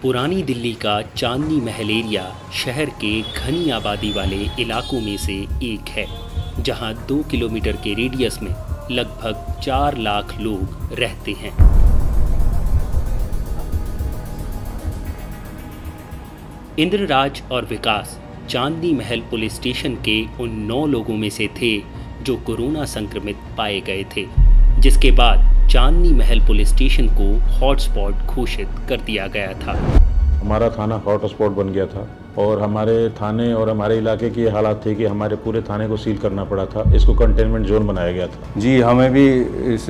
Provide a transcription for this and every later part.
पुरानी दिल्ली का चांदनी महल एरिया शहर के घनी आबादी वाले इलाकों में से एक है, जहां 2 किलोमीटर के रेडियस में लगभग 4 लाख लोग रहते हैं। इंद्रराज और विकास चांदनी महल पुलिस स्टेशन के उन 9 लोगों में से थे जो कोरोना संक्रमित पाए गए थे, जिसके बाद चांदनी महल पुलिस स्टेशन को हॉटस्पॉट घोषित कर दिया गया था। हमारा थाना हॉटस्पॉट बन गया था और हमारे थाने और हमारे इलाके की हालात थी कि हमारे पूरे थाने को सील करना पड़ा था। इसको कंटेनमेंट जोन बनाया गया था। जी, हमें भी इस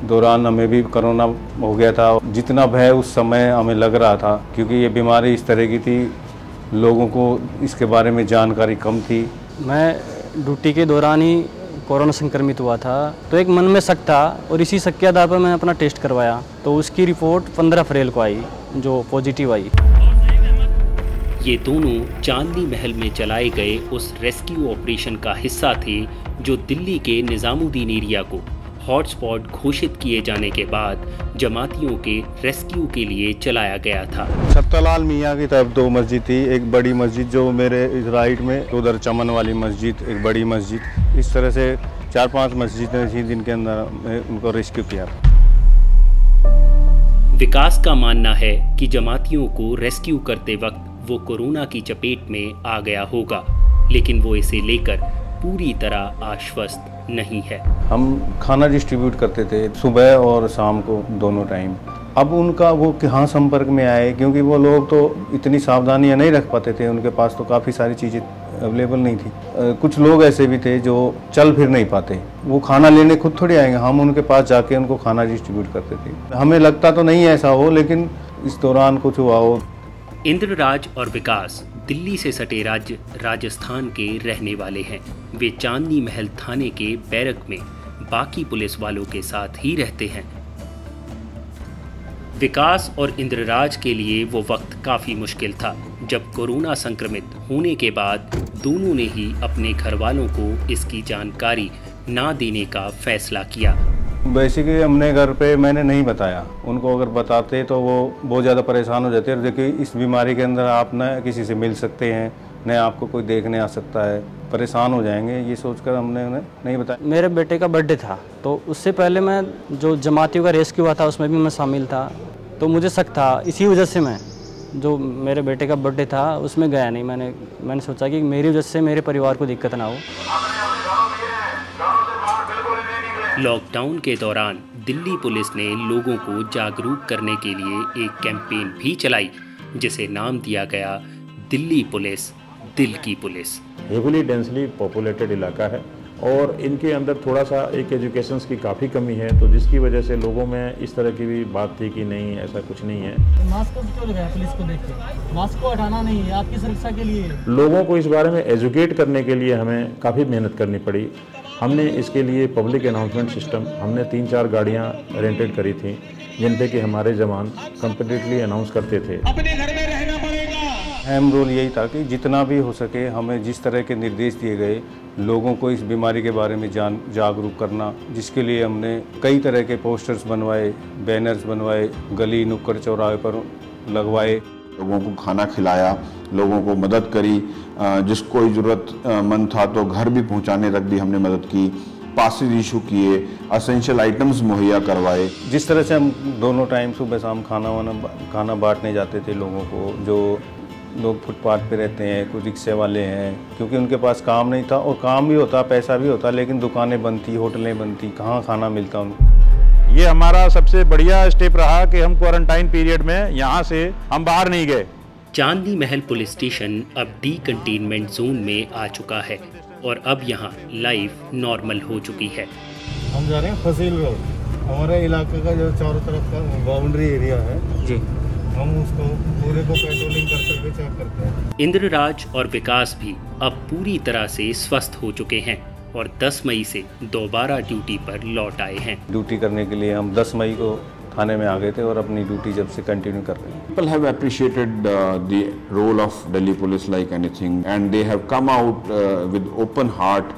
दौरान हमें भी कोरोना हो गया था। जितना भय उस समय हमें लग रहा था, क्योंकि ये बीमारी इस तरह की थी, लोगों को इसके बारे में जानकारी कम थी। मैं ड्यूटी के दौरान ही कोरोना संक्रमित हुआ था, तो एक मन में शक था और इसी शक के आधार पर मैंने अपना टेस्ट करवाया, तो उसकी रिपोर्ट 15 अप्रैल को आई जो पॉजिटिव आई। ये दोनों चांदनी महल में चलाए गए उस रेस्क्यू ऑपरेशन का हिस्सा थे जो दिल्ली के निजामुद्दीन एरिया को हॉटस्पॉट घोषित किए जाने के बाद जमातियों के रेस्क्यू के लिए चलाया गया था। सत्तालाल मियाँ की तरफ 2 मस्जिद थी, एक बड़ी मस्जिद जो मेरे राइट में, उधर चमन वाली मस्जिद, एक बड़ी मस्जिद, इस तरह से 4-5 मस्जिदें थी जिनके अंदर उनको रेस्क्यू किया। विकास का मानना है कि जमातियों को रेस्क्यू करते वक्त वो कोरोना की चपेट में आ गया होगा, लेकिन वो इसे लेकर पूरी तरह आश्वस्त नहीं है। हम खाना डिस्ट्रीब्यूट करते थे सुबह और शाम को दोनों टाइम। अब उनका वो कहाँ संपर्क में आए, क्योंकि वो लोग तो इतनी सावधानियां नहीं रख पाते थे, उनके पास तो काफ़ी सारी चीज़ें अवेलेबल नहीं थी। कुछ लोग ऐसे भी थे जो चल फिर नहीं पाते, वो खाना लेने खुद थोड़ी आएंगे, हम उनके पास जाके उनको खाना डिस्ट्रीब्यूट करते थे। हमें लगता तो नहीं ऐसा हो, लेकिन इस दौरान कुछ हुआ हो। इंद्रराज और विकास दिल्ली से सटे राज्य राजस्थान के रहने वाले हैं। वे चांदनी महल थाने के बैरक में बाकी पुलिस वालों के साथ ही रहते हैं। विकास और इंद्रराज के लिए वो वक्त काफ़ी मुश्किल था जब कोरोना संक्रमित होने के बाद दोनों ने ही अपने घर वालों को इसकी जानकारी ना देने का फैसला किया। बेसिकली हमने घर पे मैंने नहीं बताया, उनको अगर बताते तो वो बहुत ज़्यादा परेशान हो जाते हैं। देखिए, इस बीमारी के अंदर आप न किसी से मिल सकते हैं, न आपको कोई देखने आ सकता है, परेशान हो जाएंगे, ये सोचकर हमने उन्हें नहीं बताया। मेरे बेटे का बर्थडे था, तो उससे पहले मैं जो जमातियों का रेस्क्यू हुआ था उसमें भी मैं शामिल था, तो मुझे शक था। इसी वजह से मैं जो मेरे बेटे का बर्थडे था उसमें गया नहीं। मैंने सोचा कि मेरी वजह से मेरे परिवार को दिक्कत ना हो। लॉकडाउन के दौरान दिल्ली पुलिस ने लोगों को जागरूक करने के लिए एक कैंपेन भी चलाई, जिसे नाम दिया गया दिल्ली पुलिस दिल की पुलिस। हेविली डेंसली पॉपुलेटेड इलाका है और इनके अंदर थोड़ा सा एक एजुकेशन की काफ़ी कमी है, तो जिसकी वजह से लोगों में इस तरह की भी बात थी कि नहीं, ऐसा कुछ नहीं है। मास्क को क्यों लगाया पुलिस को देख के? मास्क को हटाना नहीं है, आपकी सुरक्षा के लिए। लोगों को इस बारे में एजुकेट करने के लिए हमें काफ़ी मेहनत करनी पड़ी। हमने इसके लिए पब्लिक अनाउंसमेंट सिस्टम, हमने 3-4 गाड़ियाँ रेंटेड करी थी, जिन पे कि हमारे जवान कम्पिटेटली अनाउंस करते थे। अपने घर में रहना पड़ेगा। अहम रोल यही था कि जितना भी हो सके हमें जिस तरह के निर्देश दिए गए, लोगों को इस बीमारी के बारे में जागरूक करना, जिसके लिए हमने कई तरह के पोस्टर्स बनवाए, बैनर्स बनवाए, गली नुक्कड़ चौराहे पर लगवाए। लोगों को खाना खिलाया, लोगों को मदद करी, जिसको ज़रूरतमंद था तो घर भी पहुंचाने तक भी हमने मदद की, पासेज इशू किए, एसेंशियल आइटम्स मुहैया करवाए। जिस तरह से हम दोनों टाइम सुबह शाम खाना बांटने जाते थे लोगों को, जो लोग फुटपाथ पे रहते हैं, कुछ रिक्शे वाले हैं, क्योंकि उनके पास काम नहीं था, और काम भी होता, पैसा भी होता, लेकिन दुकानें बंद थी, होटलें बंद थी, कहाँ खाना मिलता उनको। ये हमारा सबसे बढ़िया स्टेप रहा कि हम क्वारंटाइन पीरियड में यहाँ से हम बाहर नहीं गए। चांदनी महल पुलिस स्टेशन अब डी कंटेनमेंट जोन में आ चुका है और अब यहाँ लाइफ नॉर्मल हो चुकी है। हम जा रहे हैं फसील रोड, हमारे इलाके का जो चारों तरफ का बाउंड्री एरिया है जी, हम उसको पूरे को पेट्रोलिंग करते हुए चेक करते हैं। इंद्रराज और विकास भी अब पूरी तरह से स्वस्थ हो चुके हैं और 10 मई से दोबारा ड्यूटी पर लौट आए हैं। ड्यूटी करने के लिए हम 10 मई को थाने में आ गए थे और अपनी ड्यूटी जब से कंटिन्यू कर रहे हैं। People have appreciated the role of Delhi police like anything, and they have come out with open heart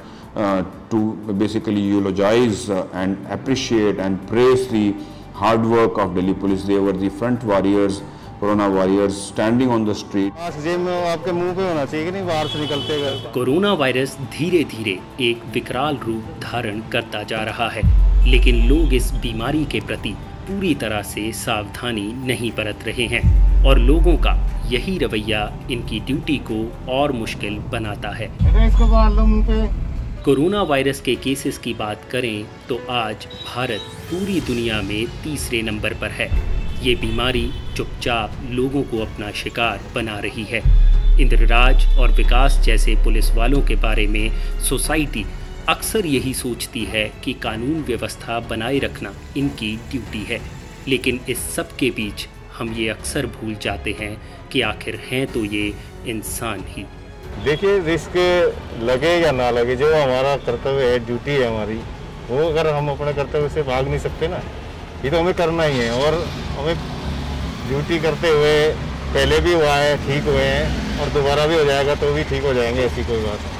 to basically eulogize and appreciate and praise the hard work of Delhi police. They were the front warriors, corona warriors standing on the street. जेब में आपके मुंह पे होना चाहिए कि नहीं, बाहर से निकलते गए। कोरोना वायरस धीरे धीरे एक विकराल रूप धारण करता जा रहा है, लेकिन लोग इस बीमारी के प्रति पूरी तरह से सावधानी नहीं बरत रहे हैं और लोगों का यही रवैया इनकी ड्यूटी को और मुश्किल बनाता है। इसको बाहर लो मुंह पे। कोरोना वायरस के केसेस की बात करें तो आज भारत पूरी दुनिया में तीसरे नंबर पर है। ये बीमारी चुपचाप लोगों को अपना शिकार बना रही है। इंद्रराज और विकास जैसे पुलिस वालों के बारे में सोसाइटी अक्सर यही सोचती है कि कानून व्यवस्था बनाए रखना इनकी ड्यूटी है, लेकिन इस सब के बीच हम ये अक्सर भूल जाते हैं कि आखिर हैं तो ये इंसान ही। देखिए, रिस्क लगे या ना लगे, जो हमारा कर्तव्य है, ड्यूटी है हमारी, वो अगर हम अपने कर्तव्य से भाग नहीं सकते ना, ये तो हमें करना ही है। और हमें ड्यूटी करते हुए पहले भी हुआ है, ठीक हुए हैं, और दोबारा भी हो जाएगा तो भी ठीक हो जाएंगे, ऐसी कोई बात नहीं।